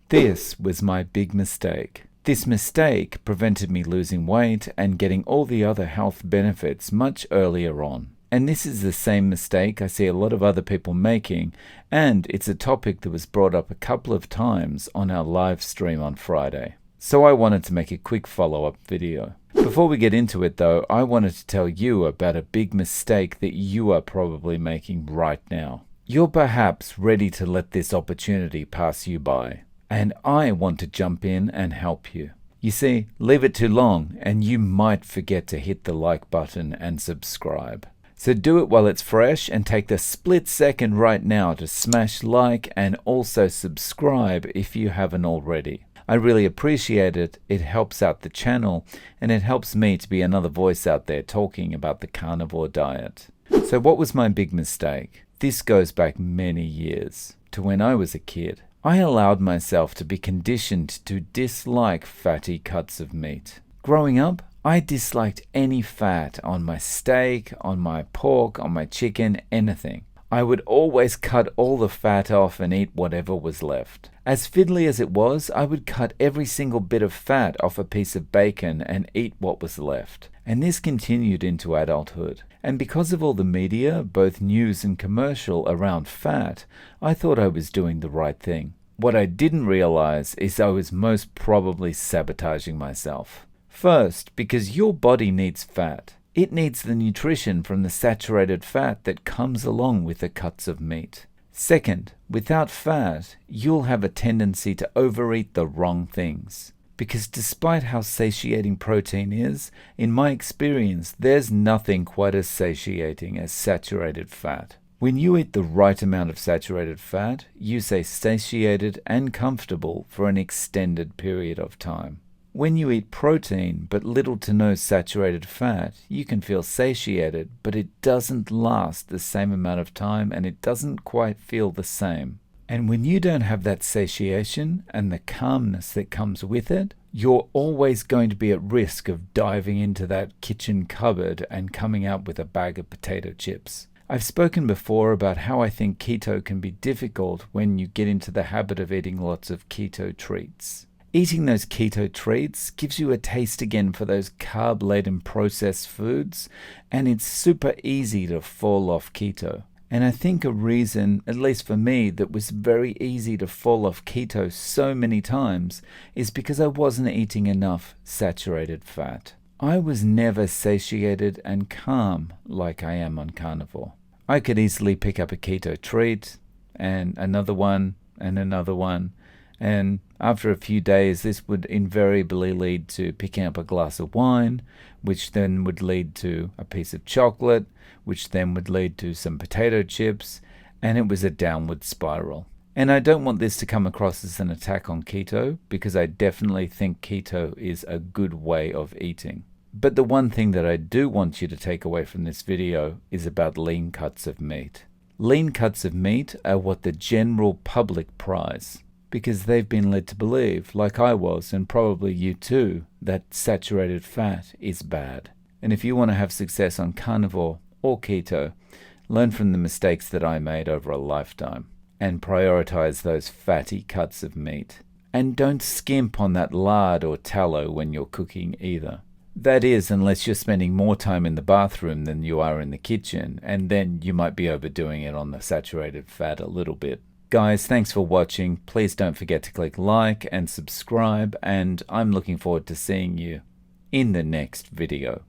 This was my big mistake. This mistake prevented me losing weight and getting all the other health benefits much earlier on. And this is the same mistake I see a lot of other people making, and it's a topic that was brought up a couple of times on our live stream on Friday. So I wanted to make a quick follow-up video. Before we get into it though, I wanted to tell you about a big mistake that you are probably making right now. You're perhaps ready to let this opportunity pass you by, and I want to jump in and help you. You see, leave it too long and you might forget to hit the like button and subscribe. So do it while it's fresh and take the split second right now to smash like and also subscribe if you haven't already. I really appreciate it. It helps out the channel and it helps me to be another voice out there talking about the carnivore diet. So what was my big mistake? This goes back many years to when I was a kid. I allowed myself to be conditioned to dislike fatty cuts of meat. Growing up, I disliked any fat on my steak, on my pork, on my chicken, anything. I would always cut all the fat off and eat whatever was left. As fiddly as it was, I would cut every single bit of fat off a piece of bacon and eat what was left. And this continued into adulthood. And because of all the media, both news and commercial, around fat, I thought I was doing the right thing. What I didn't realize is I was most probably sabotaging myself. First, because your body needs fat. It needs the nutrition from the saturated fat that comes along with the cuts of meat. Second, without fat, you'll have a tendency to overeat the wrong things. Because despite how satiating protein is, in my experience, there's nothing quite as satiating as saturated fat. When you eat the right amount of saturated fat, you stay satiated and comfortable for an extended period of time. When you eat protein but little to no saturated fat, you can feel satiated, but it doesn't last the same amount of time and it doesn't quite feel the same. And when you don't have that satiation and the calmness that comes with it, you're always going to be at risk of diving into that kitchen cupboard and coming out with a bag of potato chips. I've spoken before about how I think keto can be difficult when you get into the habit of eating lots of keto treats. Eating those keto treats gives you a taste again for those carb-laden processed foods, and it's super easy to fall off keto. And I think a reason, at least for me, that was very easy to fall off keto so many times is because I wasn't eating enough saturated fat. I was never satiated and calm like I am on carnivore. I could easily pick up a keto treat, and another one, and another one, and after a few days this would invariably lead to picking up a glass of wine, which then would lead to a piece of chocolate, which then would lead to some potato chips, and it was a downward spiral. And I don't want this to come across as an attack on keto, because I definitely think keto is a good way of eating. But the one thing that I do want you to take away from this video is about lean cuts of meat. Lean cuts of meat are what the general public prize, because they've been led to believe, like I was, and probably you too, that saturated fat is bad. And if you want to have success on carnivore or keto, learn from the mistakes that I made over a lifetime and prioritize those fatty cuts of meat. And don't skimp on that lard or tallow when you're cooking either. That is, unless you're spending more time in the bathroom than you are in the kitchen, and then you might be overdoing it on the saturated fat a little bit. Guys, thanks for watching. Please don't forget to click like and subscribe, and I'm looking forward to seeing you in the next video.